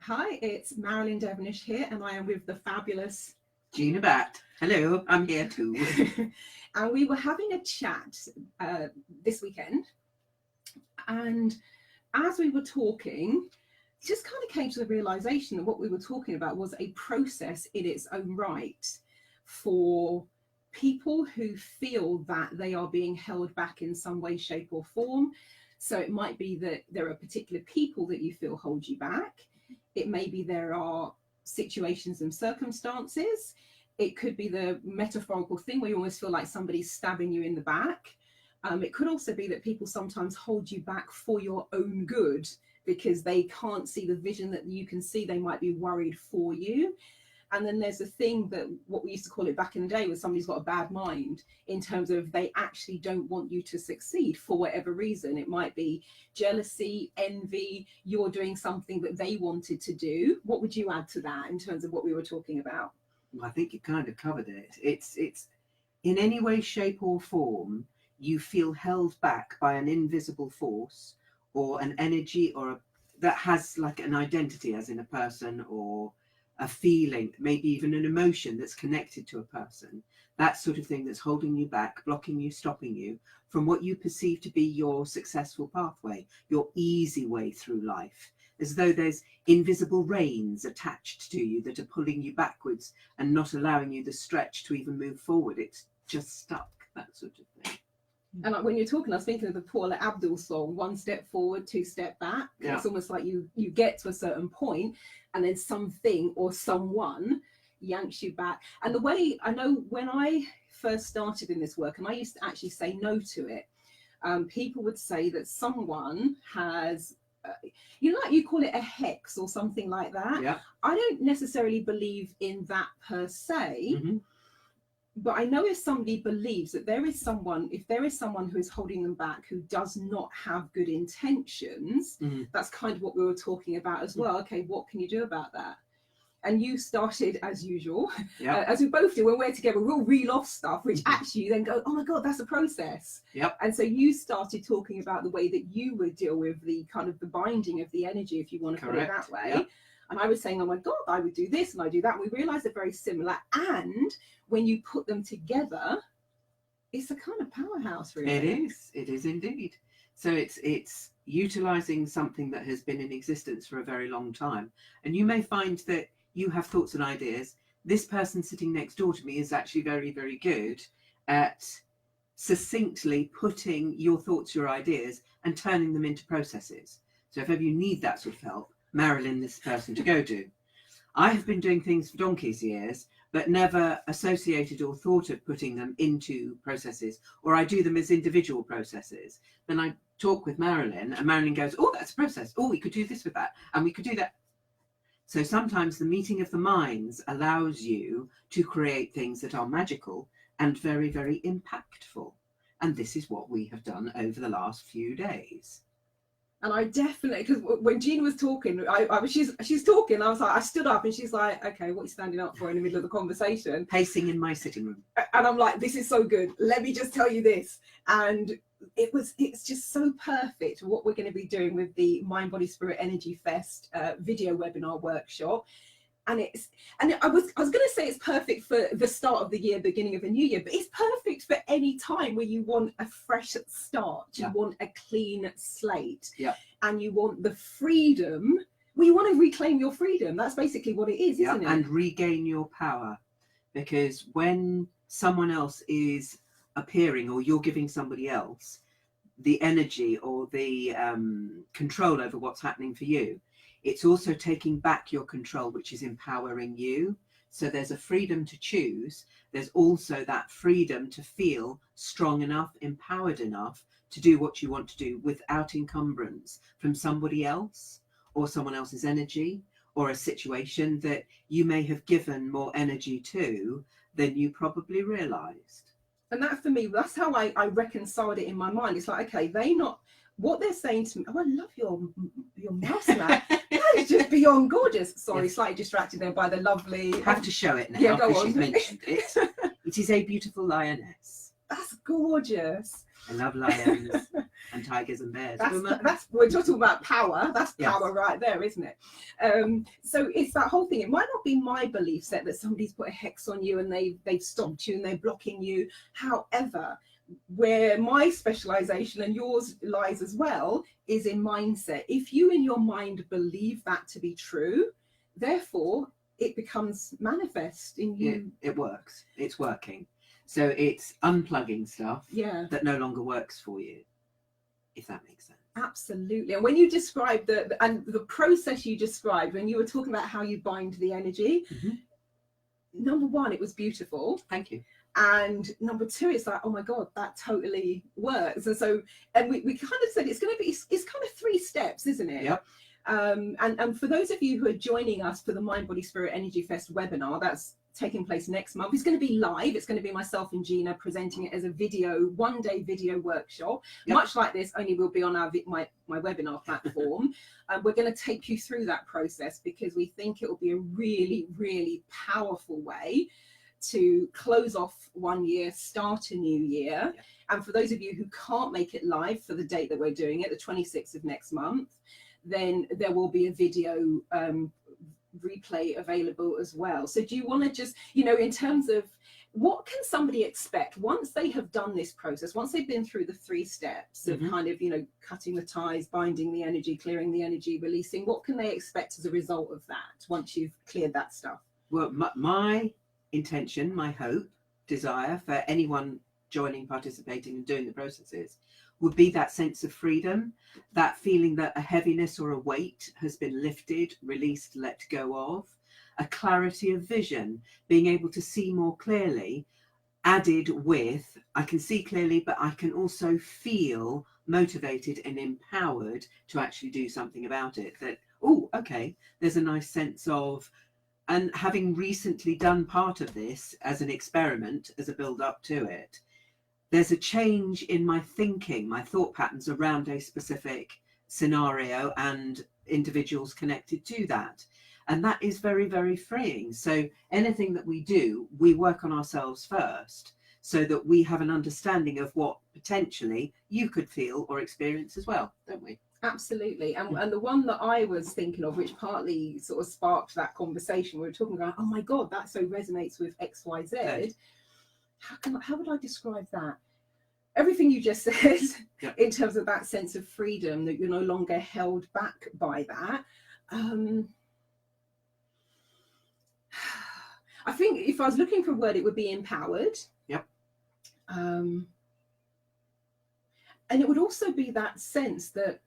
Hi, it's Marilyn Devonish here, and I am with the fabulous Gina Bat. Hello, I'm here too. and we were having a chat this weekend, and as we were talking, it just kind of came to the realization that what we were talking about was a process in its own right for people who feel that they are being held back in some way, shape, or form. So it might be that there are particular people that you feel hold you back. It may be there are situations and circumstances. It could be the metaphorical thing where you almost feel like somebody's stabbing you in the back. It could also be that people sometimes hold you back for your own good because they can't see the vision that you can see. They might be worried for you. And then there's a thing that what we used to call it back in the day was somebody's got a bad mind in terms of they actually don't want you to succeed for whatever reason. It might be jealousy, envy, you're doing something that they wanted to do. What would you add to that in terms of what we were talking about? Well, I think you kind of covered it. It's in any way, shape or form, you feel held back by an invisible force or an energy that has like an identity, as in a person or a feeling, maybe even an emotion that's connected to a person, that sort of thing that's holding you back, blocking you, stopping you from what you perceive to be your successful pathway, your easy way through life, as though there's invisible reins attached to you that are pulling you backwards and not allowing you the stretch to even move forward. It's just stuck, that sort of thing. And like when you're talking, I was thinking of the Paula Abdul song, 1 step forward, 2 step back. Yeah. It's almost like you get to a certain point and then something or someone yanks you back. And the way I know when I first started in this work, and I used to actually say no to it, people would say that someone has, like you call it a hex or something like that. Yeah. I don't necessarily believe in that per se. Mm-hmm. But I know if somebody believes that if there is someone who is holding them back, who does not have good intentions, that's kind of what we were talking about as well. Okay, what can you do about that? And you started, as usual, as we both do when we're together, we'll reel off stuff, which actually you then go, oh my God, that's a process. Yep. And so you started talking about the way that you would deal with the kind of the binding of the energy, if you want to put it that way. Yep. And I was saying, oh my God, I would do this and I do that. And we realized they're very similar. And when you put them together, it's a kind of powerhouse, really. It is indeed. So it's utilizing something that has been in existence for a very long time. And you may find that you have thoughts and ideas. This person sitting next door to me is actually very, very good at succinctly putting your thoughts, your ideas, and turning them into processes. So if ever you need that sort of help, Marilyn, this person to go to. I have been doing things for donkey's years, but never associated or thought of putting them into processes, or I do them as individual processes. Then I talk with Marilyn, and Marilyn goes, oh, that's a process. Oh, we could do this with that, and we could do that. So sometimes the meeting of the minds allows you to create things that are magical and very, very impactful. And this is what we have done over the last few days. And I definitely, because when Gina was talking, she's talking, I was like, I stood up and she's like, okay, what are you standing up for in the middle of the conversation? Pacing in my sitting room. And I'm like, this is so good. Let me just tell you this. And it's just so perfect what we're going to be doing with the Mind, Body, Spirit Energy Fest video webinar workshop. And I was going to say it's perfect for the start of the year, beginning of a new year, but it's perfect for any time where you want a fresh start, you want a clean slate, and you want the freedom. Well, you want to reclaim your freedom. That's basically what it is, isn't it? And regain your power. Because when someone else is appearing, or you're giving somebody else the energy or the control over what's happening for you, it's also taking back your control, which is empowering you. So there's a freedom to choose. There's also that freedom to feel strong enough, empowered enough to do what you want to do without encumbrance from somebody else or someone else's energy or a situation that you may have given more energy to than you probably realized. And that, for me, that's how I reconciled it in my mind. It's like, okay, what they're saying to me, oh, I love your mouse mat. That is just beyond gorgeous. Sorry, slightly distracted there by the lovely... I have to show it now. Yeah, go on. She's mentioned it. It is a beautiful lioness. That's gorgeous. I love lions. and tigers and bears. That's we're talking about power. That's power, yes. right there, isn't it? So it's that whole thing. It might not be my belief set that somebody's put a hex on you and they've stopped you and they're blocking you. However, where my specialization and yours lies as well is in mindset. If you in your mind believe that to be true, therefore it becomes manifest in you. It works. It's working. So it's unplugging stuff that no longer works for you, if that makes sense. Absolutely. And when you described the process you described, when you were talking about how you bind the energy, number one, it was beautiful. Thank you. And number two, it's like, oh my God, that totally works. And so, and we kind of said it's going to be, it's kind of 3 steps, isn't it? Yep. And for those of you who are joining us for the Mind, Body, Spirit, Energy Fest webinar, that's taking place next month. It's going to be live. It's going to be myself and Gina presenting it as a video, 1-day video workshop, much like this, only will be on our my webinar platform. We're going to take you through that process because we think it will be a really, really powerful way to close off 1 year, start a new year. And for those of you who can't make it live for the date that we're doing it, the 26th of next month, then there will be a video replay available as well. So do you want to just, in terms of what can somebody expect once they have done this process, once they've been through the 3 steps of kind of, cutting the ties, binding the energy, clearing the energy, releasing, what can they expect as a result of that once you've cleared that stuff? Well, my intention, my hope, desire for anyone joining, participating and doing the processes would be that sense of freedom, that feeling that a heaviness or a weight has been lifted, released, let go of, a clarity of vision, being able to see more clearly, added with, I can see clearly, but I can also feel motivated and empowered to actually do something about it. That, oh, okay, there's a nice sense of, and having recently done part of this as an experiment, as a build up to it, there's a change in my thinking, my thought patterns around a specific scenario and individuals connected to that. And that is very, very freeing. So anything that we do, we work on ourselves first so that we have an understanding of what potentially you could feel or experience as well, don't we? Absolutely. And the one that I was thinking of, which partly sort of sparked that conversation, we were talking about, oh my God, that so resonates with XYZ. Right. How would I describe that? Everything you just said in terms of that sense of freedom, that you're no longer held back by that. I think if I was looking for a word, it would be empowered. Yep. And it would also be that sense that,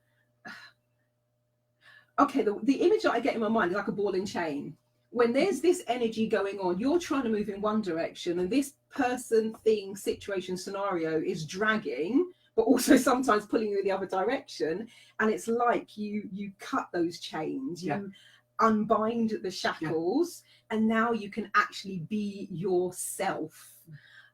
okay, the image that I get in my mind is like a ball and chain. When there's this energy going on, you're trying to move in one direction and this person, thing, situation, scenario is dragging, but also sometimes pulling you in the other direction. And it's like you cut those chains, you unbind the shackles, and now you can actually be yourself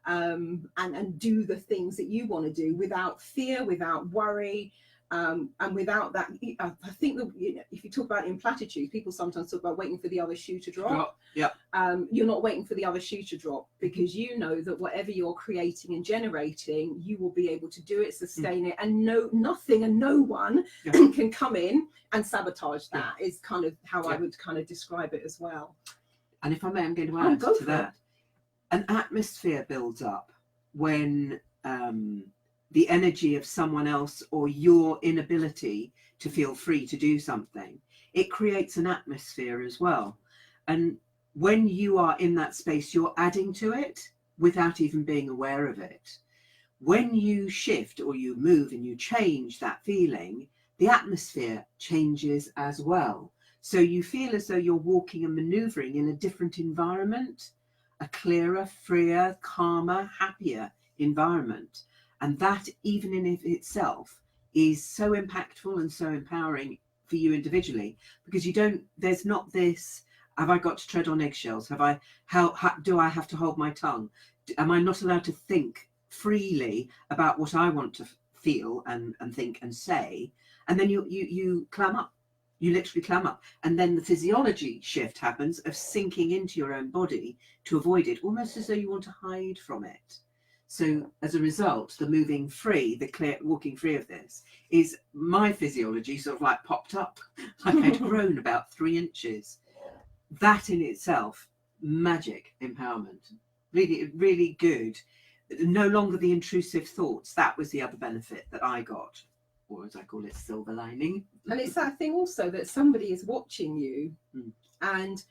and do the things that you want to do without fear, without worry. And without that, I think that if you talk about in platitudes, people sometimes talk about waiting for the other shoe to drop. You're not waiting for the other shoe to drop because you know that whatever you're creating and generating, you will be able to do it, sustain it, and nothing and no one can come in and sabotage that. Is kind of how I would kind of describe it as well. And if I may, I'm going to add to that. An atmosphere builds up when the energy of someone else or your inability to feel free to do something, it creates an atmosphere as well. And when you are in that space, you're adding to it without even being aware of it. When you shift or you move and you change that feeling, the atmosphere changes as well. So you feel as though you're walking and maneuvering in a different environment, a clearer, freer, calmer, happier environment. And that, even in itself, is so impactful and so empowering for you individually, because there's not this, have I got to tread on eggshells? How do I have to hold my tongue? Am I not allowed to think freely about what I want to feel and think and say? And then you clam up. You literally clam up. And then the physiology shift happens of sinking into your own body to avoid it, almost as though you want to hide from it. So as a result, the moving free, walking free of this, is my physiology sort of like popped up, like I'd grown about 3 inches. That in itself, magic empowerment, really, really good. No longer the intrusive thoughts. That was the other benefit that I got, or as I call it, silver lining. And it's that thing also that somebody is watching you, and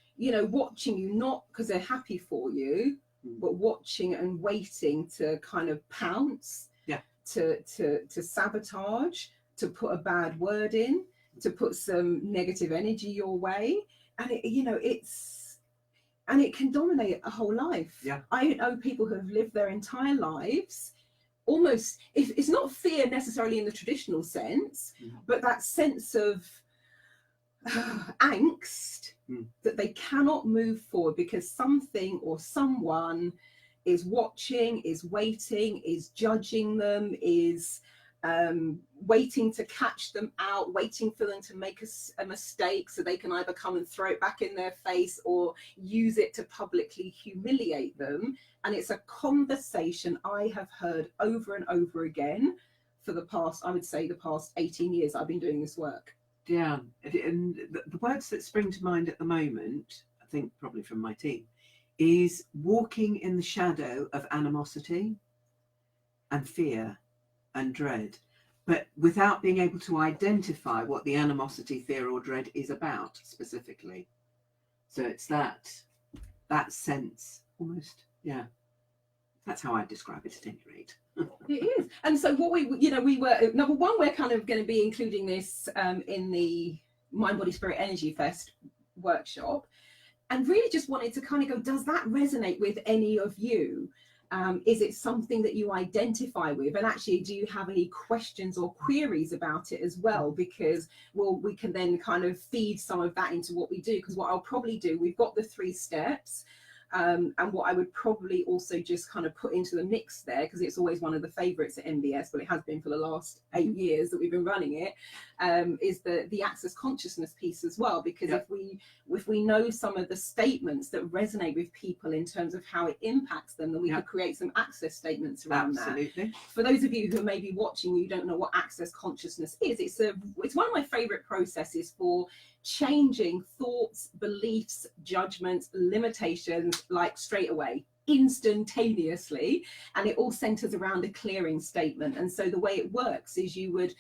watching you not because they're happy for you, but watching and waiting to kind of pounce, to sabotage, to put a bad word in, to put some negative energy your way, and it can dominate a whole life. I know people who have lived their entire lives almost, if it's not fear necessarily in the traditional sense, but that sense of angst that they cannot move forward because something or someone is watching, is waiting, is judging them, is waiting to catch them out, waiting for them to make a mistake so they can either come and throw it back in their face or use it to publicly humiliate them. And it's a conversation I have heard over and over again for the past 18 years I've been doing this work. Yeah, and the words that spring to mind at the moment, I think probably from my team, is walking in the shadow of animosity and fear and dread, but without being able to identify what the animosity, fear or dread is about specifically. So it's that sense almost, that's how I describe it at any rate. It is. And so what we were, number one, we're kind of going to be including this in the Mind, Body, Spirit, Energy Fest workshop, and really just wanted to kind of go, does that resonate with any of you? Is it something that you identify with? And actually, do you have any questions or queries about it as well? Because, we can then kind of feed some of that into what we do. Because what I'll probably do, we've got the 3 steps. And what I would probably also just kind of put into the mix there, because it's always one of the favorites at MBS, but it has been for the last 8 years that we've been running it, is the access consciousness piece as well. Because if we know some of the statements that resonate with people in terms of how it impacts them, then we could create some access statements around that. For those of you who may be watching, you don't know what access consciousness is. It's one of my favorite processes for changing thoughts, beliefs, judgments, limitations, like straight away, instantaneously. And it all centers around a clearing statement. And so the way it works is you would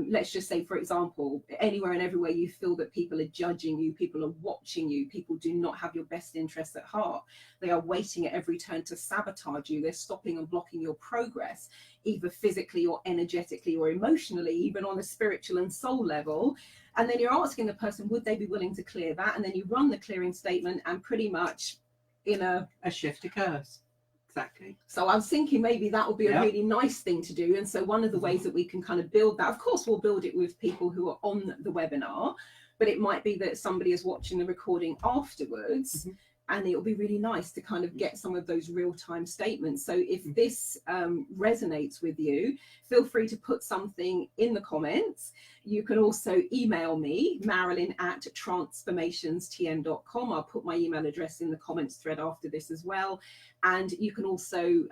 let's just say, for example, anywhere and everywhere you feel that people are judging you, people are watching you, people do not have your best interests at heart, they are waiting at every turn to sabotage you, they're stopping and blocking your progress, either physically or energetically or emotionally, even on a spiritual and soul level. And then you're asking the person, would they be willing to clear that? And then you run the clearing statement, and pretty much in a shift occurs. Exactly. So I was thinking maybe that would be a really nice thing to do. And so one of the ways that we can kind of build that, of course, we'll build it with people who are on the webinar, but it might be that somebody is watching the recording afterwards. And it'll be really nice to kind of get some of those real-time statements. So if this resonates with you, feel free to put something in the comments. You can also email me, Marilyn at transformationstn.com. I'll put my email address in the comments thread after this as well. And you can also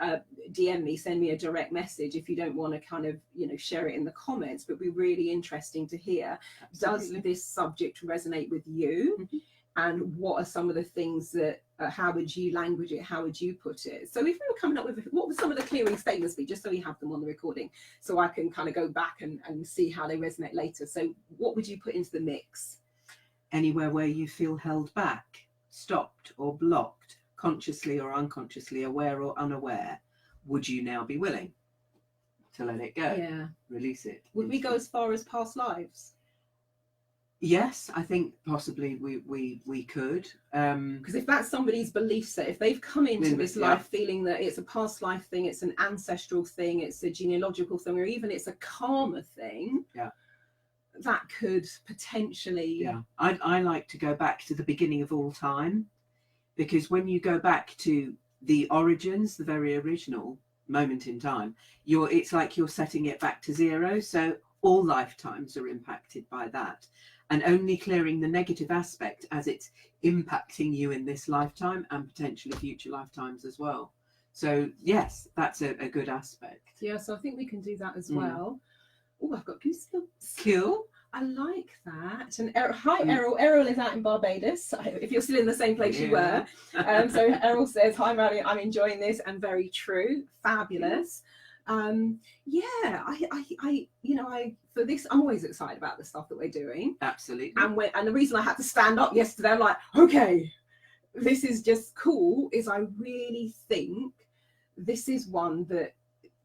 DM me, send me a direct message if you don't want to kind of, share it in the comments. But it'd be really interesting to hear, does this subject resonate with you? And what are some of the things that, how would you language it? How would you put it? So if we were coming up with, what would some of the clearing statements be, just so we have them on the recording, so I can kind of go back and see how they resonate later. So what would you put into the mix? Anywhere where you feel held back, stopped or blocked, consciously or unconsciously, aware or unaware, would you now be willing to let it go? Yeah. Release it. Would we go as far as past lives? Yes, I think possibly we could. Because if that's somebody's belief set, if they've come into this life feeling that it's a past life thing, it's an ancestral thing, it's a genealogical thing, or even it's a karma thing, that could potentially... Yeah, I like to go back to the beginning of all time, because when you go back to the origins, the very original moment in time, it's like you're setting it back to zero. So all lifetimes are impacted by that. And only clearing the negative aspect as it's impacting you in this lifetime and potentially future lifetimes as well. So yes, that's a good aspect. Yeah, so I think we can do that as Mm. well. Oh, I've got goosebumps. Cool. I like that. And hi, Errol. Errol is out in Barbados. If you're still in the same place you were. So Errol says, "Hi, Marilyn. I'm enjoying this," and very true. Fabulous. Yeah, I for this, I'm always excited about the stuff that we're doing. Absolutely. And the reason I had to stand up yesterday, I'm like, okay, this is just cool. Is I really think this is one that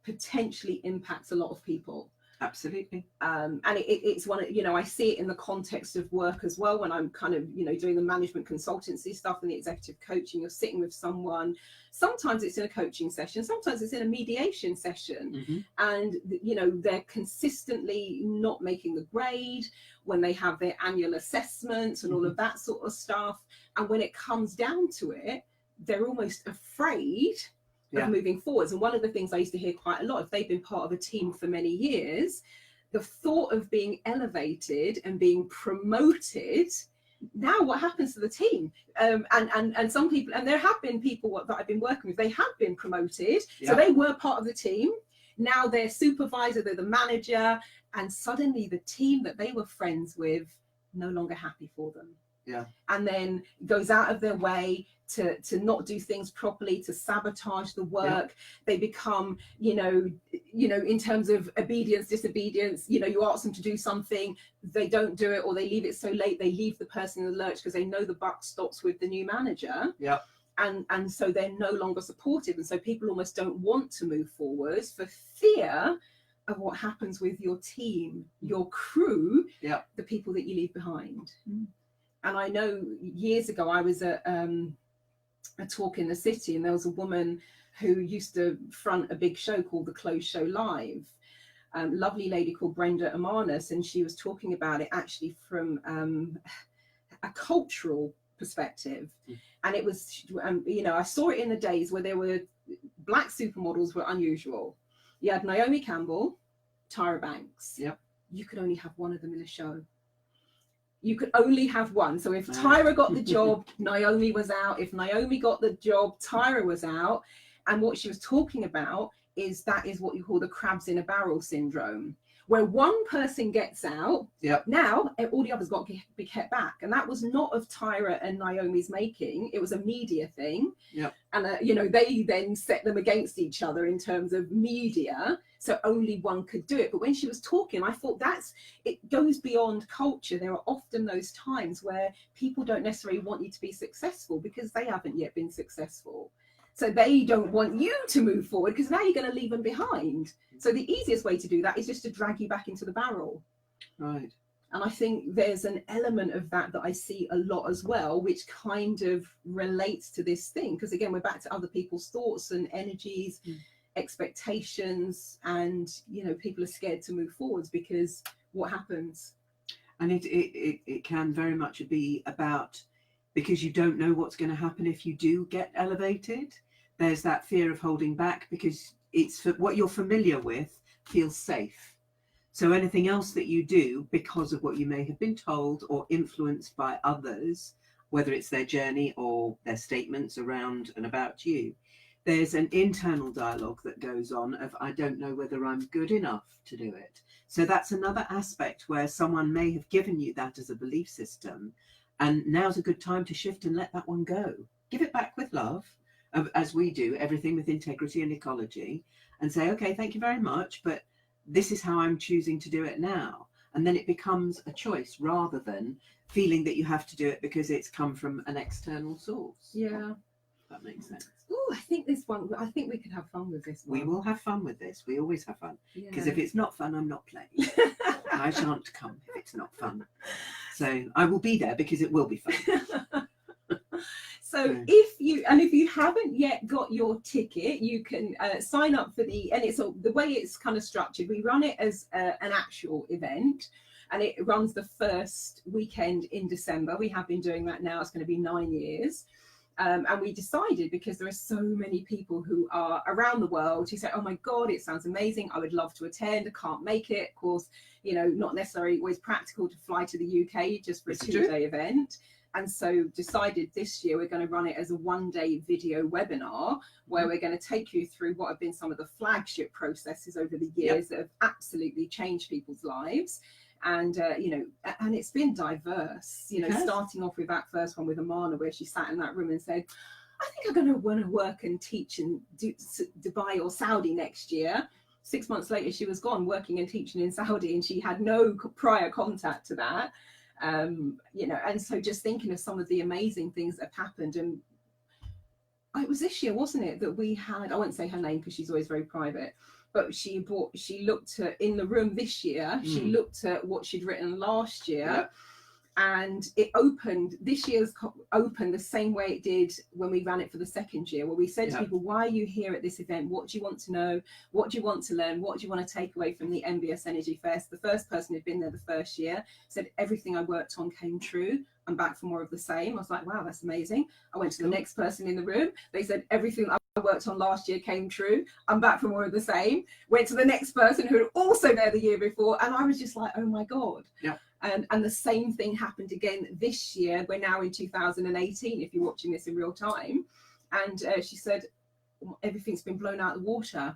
potentially impacts a lot of people. Absolutely. And it's one, I see it in the context of work as well, when I'm kind of, doing the management consultancy stuff and the executive coaching. You're sitting with someone, sometimes it's in a coaching session, sometimes it's in a mediation session, and they're consistently not making the grade when they have their annual assessments and all of that sort of stuff. And when it comes down to it, they're almost afraid of moving forwards. And one of the things I used to hear quite a lot, if they've been part of a team for many years, the thought of being elevated and being promoted, now what happens to the team? And some people, and there have been people that I've been working with, they have been promoted, so they were part of the team. Now they're supervisor, they're the manager, and suddenly the team that they were friends with no longer happy for them. And then goes out of their way to not do things properly, to sabotage the work. They become, in terms of obedience, disobedience, you ask them to do something, they don't do it, or they leave it so late, they leave the person in the lurch because they know the buck stops with the new manager. And so they're no longer supportive. And so people almost don't want to move forwards for fear of what happens with your team, your crew, the people that you leave behind. And I know years ago I was at a talk in the city, and there was a woman who used to front a big show called the Closed Show Live. Lovely lady called Brenda Amarnas, and she was talking about it actually from a cultural perspective. And it was, I saw it in the days where there were black supermodels were unusual. You had Naomi Campbell, Tyra Banks. You could only have one of them in a show. You could only have one. So if Tyra got the job, Naomi was out. If Naomi got the job, Tyra was out. And what she was talking about is that is what you call the crabs in a barrel syndrome, where one person gets out, now all the others got to be kept back. And that was not of Tyra and Naomi's making. It was a media thing. And, they then set them against each other in terms of media. So only one could do it. But when she was talking, I thought it goes beyond culture. There are often those times where people don't necessarily want you to be successful because they haven't yet been successful. So they don't want you to move forward because now you're going to leave them behind. So the easiest way to do that is just to drag you back into the barrel. Right. And I think there's an element of that I see a lot as well, which kind of relates to this thing. Because again, we're back to other people's thoughts and energies, expectations, and people are scared to move forwards because what happens? And it can very much be about, because you don't know what's going to happen if you do get elevated. There's that fear of holding back because it's what you're familiar with feels safe. So anything else that you do because of what you may have been told or influenced by others, whether it's their journey or their statements around and about you, there's an internal dialogue that goes on of, I don't know whether I'm good enough to do it. So that's another aspect where someone may have given you that as a belief system. And now's a good time to shift and let that one go. Give it back with love, as we do, everything with integrity and ecology, and say, okay, thank you very much, but this is how I'm choosing to do it now. And then it becomes a choice rather than feeling that you have to do it because it's come from an external source. Yeah. That makes sense. Oh, I think we could have fun with this one. We will have fun with this. We always have fun. Because if it's not fun, I'm not playing. I shan't come if it's not fun. So I will be there because it will be fun. So if you haven't yet got your ticket, you can sign up for and it's the way it's kind of structured. We run it as an actual event, and it runs the first weekend in December. We have been doing that now. It's going to be 9 years. And we decided, because there are so many people who are around the world who say, oh my God, it sounds amazing, I would love to attend, I can't make it. Of course, not necessarily always practical to fly to the UK just for a 2-day event. and so decided this year we're going to run it as a one-day video webinar where we're going to take you through what have been some of the flagship processes over the years that have absolutely changed people's lives. And you know, and it's been diverse, you know, starting off with that first one with Amana, where she sat in that room and said, I think I'm going to want to work and teach in Dubai or Saudi next year. 6 months later, she was gone working and teaching in Saudi, and she had no prior contact to that. You know, and so just thinking of some of the amazing things that have happened. And it was this year, wasn't it, that we had, I won't say her name because she's always very private, but she looked at, in the room this year, she looked at what she'd written last year, and it opened, this year's opened the same way it did when we ran it for the second year, where we said to people, why are you here at this event? What do you want to know? What do you want to learn? What do you want to take away from the MBS Energy Fest? The first person who'd been there the first year said, everything I worked on came true. I'm back for more of the same. I was like, wow, that's amazing. I went to the next person in the room. They said, everything I worked on last year came true. I'm back for more of the same. Went to the next person who was also there the year before. And I was just like, oh my God. Yeah. And the same thing happened again this year. We're now in 2018, if you're watching this in real time. And she said, everything's been blown out of the water.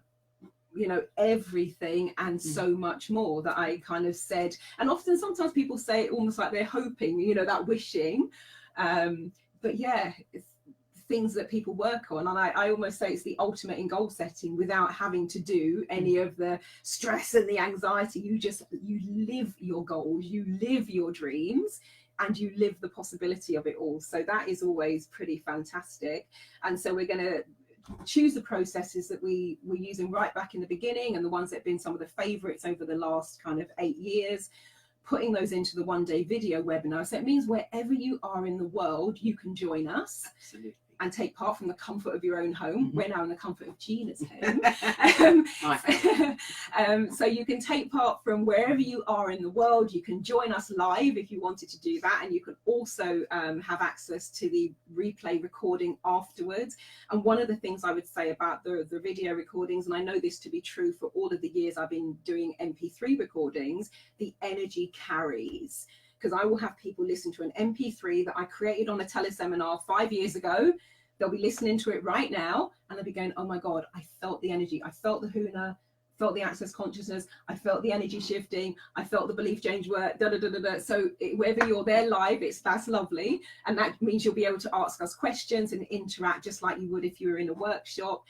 You know, everything and so much more that I kind of said. And often, sometimes people say it almost like they're hoping, you know, that wishing. But yeah, it's things that people work on. And I almost say it's the ultimate in goal setting without having to do any of the stress and the anxiety. You live your goals, you live your dreams, and you live the possibility of it all. So that is always pretty fantastic. And so we're going to choose the processes that we were using right back in the beginning and the ones that have been some of the favorites over the last kind of 8 years, putting those into the one-day video webinar. So it means wherever you are in the world, you can join us. Absolutely. And take part from the comfort of your own home. We're now in the comfort of Gina's home. So you can take part from wherever you are in the world. You can join us live if you wanted to do that. And you can also have access to the replay recording afterwards. And one of the things I would say about the video recordings, and I know this to be true for all of the years I've been doing MP3 recordings, the energy carries. Because I will have people listen to an MP3 that I created on a teleseminar 5 years ago. They'll be listening to it right now and they'll be going, oh my God, I felt the energy. I felt the Huna, felt the access consciousness. I felt the energy shifting. I felt the belief change work, da, da, da, da, da. So whether you're there live, that's lovely. And that means you'll be able to ask us questions and interact just like you would if you were in a workshop.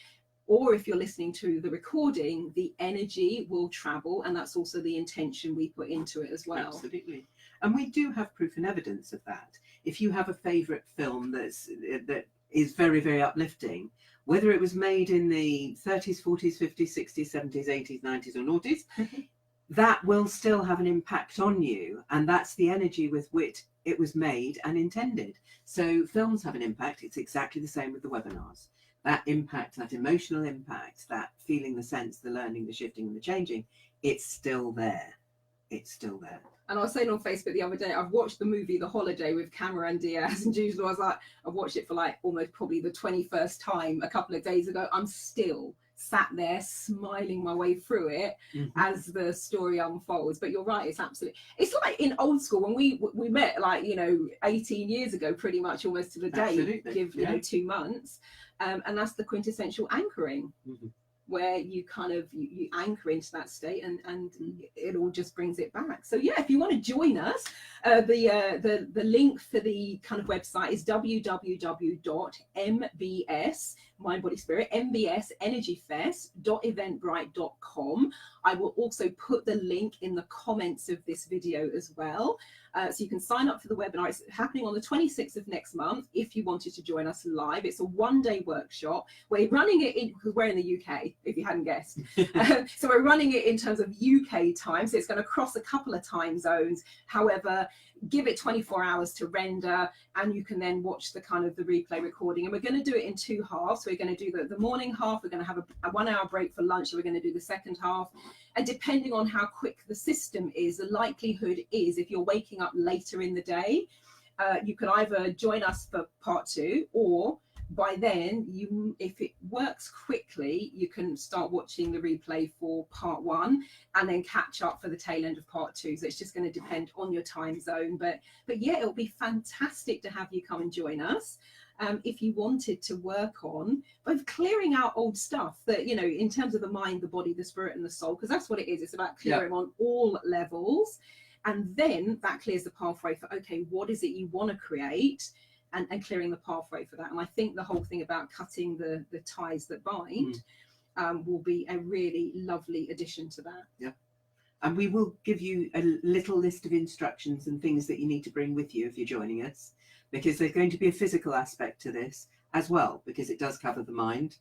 Or if you're listening to the recording, the energy will travel. And that's also the intention we put into it as well. Absolutely. And we do have proof and evidence of that. If you have a favourite film that is very, very uplifting, whether it was made in the 30s, 40s, 50s, 60s, 70s, 80s, 90s or noughties, that will still have an impact on you. And that's the energy with which it was made and intended. So films have an impact. It's exactly the same with the webinars. That impact, that emotional impact, that feeling the sense, the learning, the shifting and the changing, it's still there. It's still there. And I was saying on Facebook the other day, I've watched the movie The Holiday with Cameron Diaz, and usually I was like, I've watched it for like almost probably the 21st time a couple of days ago. I'm still sat there smiling my way through it as the story unfolds. But you're right, it's absolutely, it's like in old school when we met, like, you know, 18 years ago, pretty much almost to the day, give you know 2 months, and that's the quintessential anchoring. Where you kind of you anchor into that state and it all just brings it back. So yeah, if you want to join us, the link for the kind of website is www.mbs Mind Body Spirit mbsenergyfest.eventbrite.com. I will also put the link in the comments of this video as well. So you can sign up for the webinar. It's happening on the 26th of next month if you wanted to join us live. It's a one-day workshop. We're running it in, because we're in the UK, if you hadn't guessed. So we're running it in terms of UK time. So it's going to cross a couple of time zones. However, give it 24 hours to render, and you can then watch the kind of the replay recording. And we're going to do it in 2 halves. So we're going to do the morning half. We're going to have a 1 hour break for lunch. So we're going to do the second half. And depending on how quick the system is, the likelihood is if you're waking up later in the day, you can either join us for part 2 or by then, if it works quickly, you can start watching the replay for part 1 and then catch up for the tail end of part 2. So it's just going to depend on your time zone. But yeah, it'll be fantastic to have you come and join us. If you wanted to work on both clearing out old stuff that, you know, in terms of the mind, the body, the spirit and the soul, because that's what it is. It's about clearing on all levels. And then that clears the pathway for, okay, what is it you want to create? And clearing the pathway for that. And I think the whole thing about cutting the ties that bind will be a really lovely addition to that. Yeah. And we will give you a little list of instructions and things that you need to bring with you if you're joining us, because there's going to be a physical aspect to this as well, because it does cover the mind,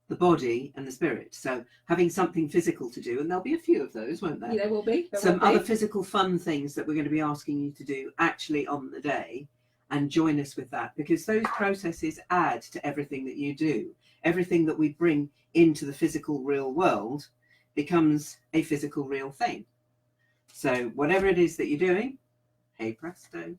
the body and the spirit. So having something physical to do, and there'll be a few of those, won't there? Yeah, there will be. Some other physical fun things that we're going to be asking you to do actually on the day, and join us with that, because those processes add to everything that you do. Everything that we bring into the physical real world becomes a physical real thing. So whatever it is that you're doing, hey presto,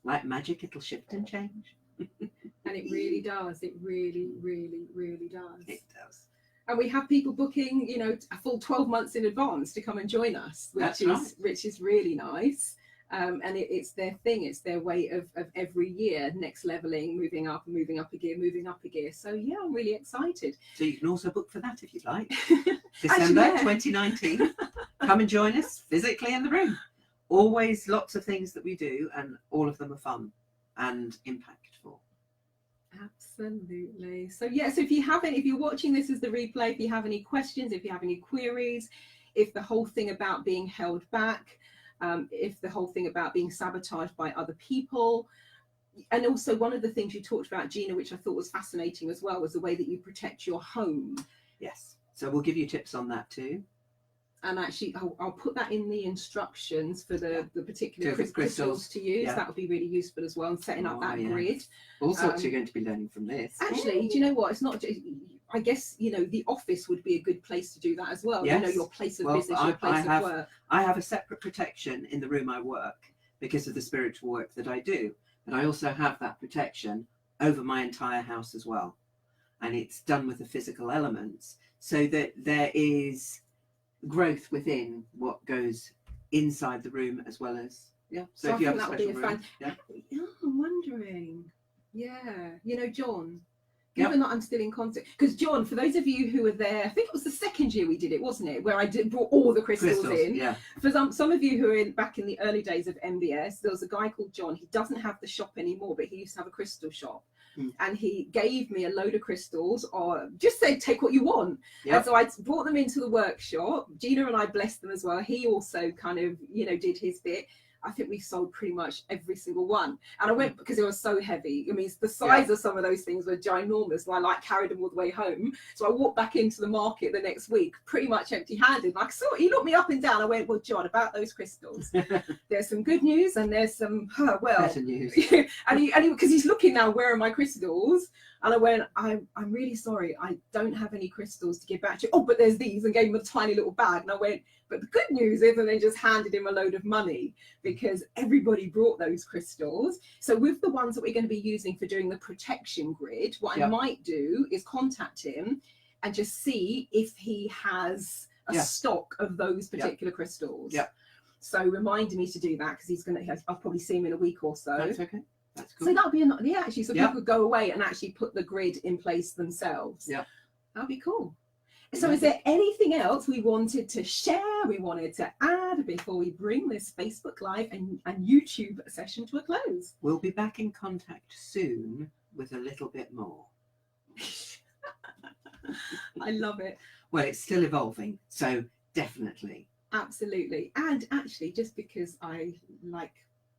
like magic, it'll shift and change. And it really does. It really, really, really does. It does. And we have people booking, you know, a full 12 months in advance to come and join us, which is really nice. And it's their thing. It's their way of every year next leveling, moving up and moving up a gear, moving up a gear. So yeah, I'm really excited. So you can also book for that if you'd like. December 2019. Come and join us physically in the room. Always lots of things that we do, and all of them are fun and impactful. Absolutely. So yeah, so if you're watching this as the replay, if you have any questions, if you have any queries, if the whole thing about being held back, if the whole thing about being sabotaged by other people, and also one of the things you talked about, Gina, which I thought was fascinating as well, was the way that you protect your home. Yes. So we'll give you tips on that too. And actually, I'll put that in the instructions for the particular crystals to use. Yeah. That would be really useful as well, and setting up that grid. All sorts you're going to be learning from this. Actually, do you know what? It's not just, I guess, you know, the office would be a good place to do that as well. Yes. You know, your place of business, your place of work. I have a separate protection in the room I work because of the spiritual work that I do. And I also have that protection over my entire house as well. And it's done with the physical elements, so that there is growth within what goes inside the room as well as so if you have a special room, I'm wondering, you know, John, given that I'm still in contact, because John, for those of you who were there, I think it was the second year we did it, wasn't it, where I brought all the crystals in. For some of you who are back in the early days of MBS, there was a guy called John. He doesn't have the shop anymore, but he used to have a crystal shop. And he gave me a load of crystals, or just said, take what you want. And so I brought them into the workshop. Gina and I blessed them as well. He also kind of, you know, did his bit. I think we sold pretty much every single one. And I went, because it was so heavy. I mean, the size of some of those things were ginormous, and I carried them all the way home. So I walked back into the market the next week, pretty much empty-handed. Like, so he looked me up and down. I went, well, John, about those crystals, there's some good news and there's some better news. and he because he's looking now, where are my crystals? And I went, I'm really sorry, I don't have any crystals to give back to you. Oh, but there's these, and gave him a tiny little bag. And I went, but the good news is, and then just handed him a load of money, because everybody brought those crystals. So with the ones that we're going to be using for doing the protection grid, what I might do is contact him and just see if he has a stock of those particular crystals. So remind me to do that, because I'll probably see him in a week or so. That's okay. That's cool. So that'll be actually, so people could go away and actually put the grid in place themselves. That'll be cool. So is there anything else we wanted to share, we wanted to add before we bring this Facebook Live and YouTube session to a close? We'll be back in contact soon with a little bit more. I love it. Well, it's still evolving, so definitely. Absolutely. And actually, just because I like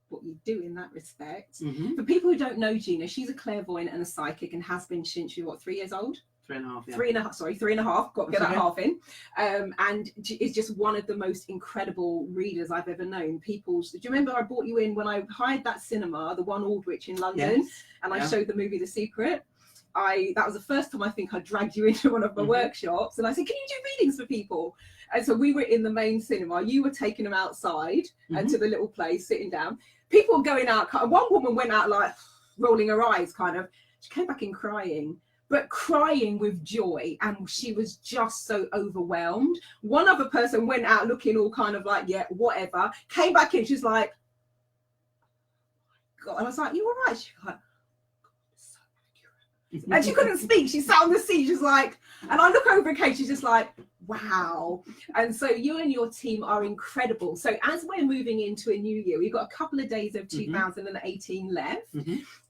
what you do in that respect, for people who don't know Gina, she's a clairvoyant and a psychic, and has been since she's 3 years old? 3.5, yeah. 3.5, got to get that half in. And is just one of the most incredible readers I've ever known. Do you remember I brought you in when I hired that cinema, the One Aldwych in London, and I showed the movie The Secret? That was the first time I think I dragged you into one of my workshops, and I said, can you do readings for people? And so we were in the main cinema, you were taking them outside and to the little place, sitting down. People were going out, one woman went out like rolling her eyes kind of, She came back in crying, but crying with joy, and she was just so overwhelmed. One other person went out looking all kind of like, yeah, whatever, came back in, she's like, God. And I was like, you all right? She's like, so accurate. And she couldn't speak. She sat on the seat. She's like, and I look over at Kate, she's just like, wow. And so you and your team are incredible. So as we're moving into a new year, we've got a couple of days of 2018 left.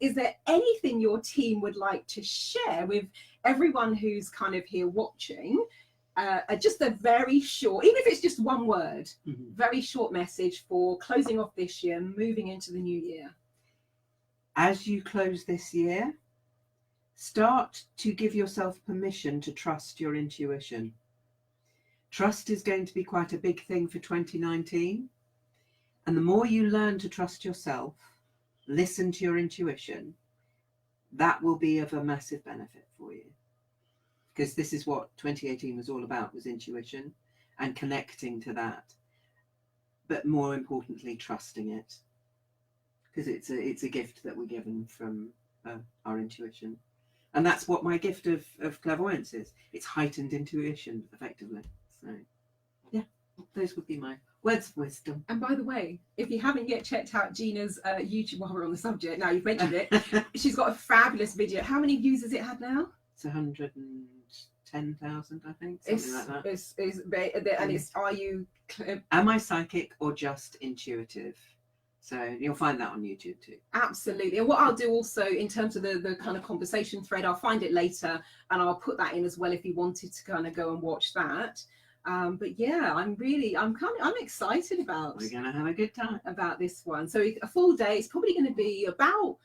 Is there anything your team would like to share with everyone who's kind of here watching? Just a very short, even if it's just one word, very short message for closing off this year, moving into the new year. As you close this year, start to give yourself permission to trust your intuition. Trust is going to be quite a big thing for 2019. And the more you learn to trust yourself, listen to your intuition, that will be of a massive benefit for you. Because this is what 2018 was all about, was intuition and connecting to that. But more importantly, trusting it. Because it's a gift that we're given from our intuition. And that's what my gift of clairvoyance is. It's heightened intuition, effectively. So, yeah, those would be my words of wisdom. And by the way, if you haven't yet checked out Gina's YouTube, while we're on the subject, now you've mentioned it, she's got a fabulous video. How many views has it had now? It's 110,000, I think, something like that. Am I psychic or just intuitive? So you'll find that on YouTube too. Absolutely. And what I'll do also in terms of the kind of conversation thread, I'll find it later and I'll put that in as well if you wanted to kind of go and watch that. But yeah, I'm excited about. We're going to have a good time about this one. So a full day, it's probably going to be about,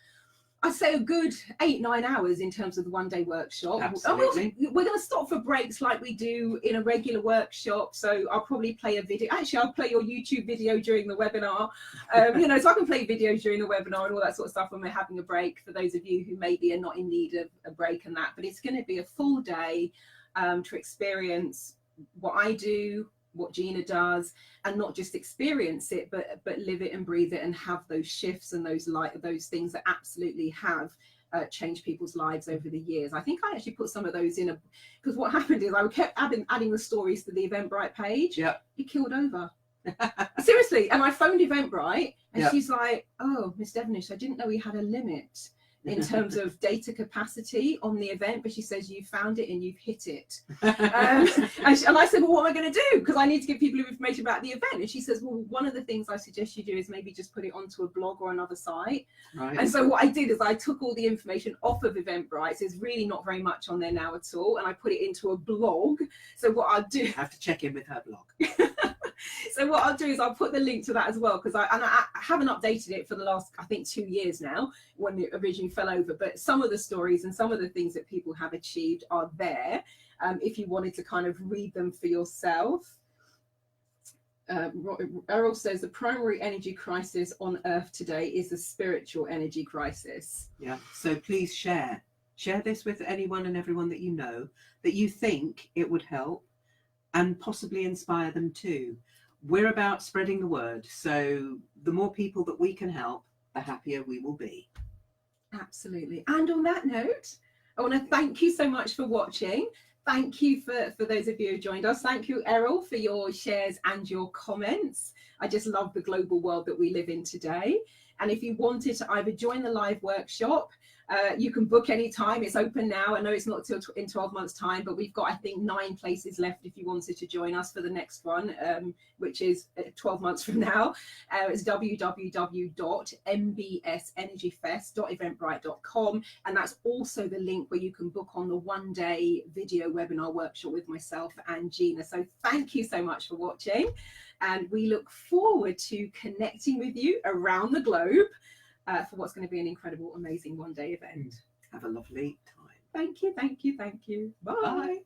I'd say, a good 8-9 hours in terms of the one-day workshop. Absolutely. We're going to stop for breaks like we do in a regular workshop. So I'll probably play a video. Actually, I'll play your YouTube video during the webinar. So I can play videos during the webinar and all that sort of stuff when we're having a break, for those of you who maybe are not in need of a break and that. But it's going to be a full day to experience what I do, what Gina does, and not just experience it, but live it and breathe it and have those shifts and those things that absolutely have changed people's lives over the years. I think I actually put some of those in because what happened is I kept adding the stories to the Eventbrite page. Yeah, it killed over. Seriously. And I phoned Eventbrite and she's like, oh, Miss Devonish, I didn't know we had a limit in terms of data capacity on the event, but she says you found it and you've hit it. And I said, well, what am I going to do? Because I need to give people information about the event. And she says, well, one of the things I suggest you do is maybe just put it onto a blog or another site. Right. And so what I did is I took all the information off of Eventbrite. There's really not very much on there now at all. And I put it into a blog. So what I'll do... I have to check in with her blog. So what I'll do is I'll put the link to that as well, because I haven't updated it for the last, I think, 2 years now, when it originally fell over. But some of the stories and some of the things that people have achieved are there, if you wanted to kind of read them for yourself. Errol says the primary energy crisis on Earth today is the spiritual energy crisis. Yeah, so please share this with anyone and everyone that you know, that you think it would help and possibly inspire them too. We're about spreading the word. So the more people that we can help, the happier we will be. Absolutely. And on that note, I want to thank you so much for watching. Thank you for those of you who joined us. Thank you, Errol, for your shares and your comments. I just love the global world that we live in today. And if you wanted to either join the live workshop, you can book any time. It's open now. I know it's not till in 12 months time, but we've got, I think, 9 places left if you wanted to join us for the next one, which is 12 months from now. It's www.mbsenergyfest.eventbrite.com, and that's also the link where you can book on the one-day video webinar workshop with myself and Gina. So thank you so much for watching, and we look forward to connecting with you around the globe for what's going to be an incredible, amazing one-day event. Have a lovely time. Thank you, thank you, thank you. Bye. Bye.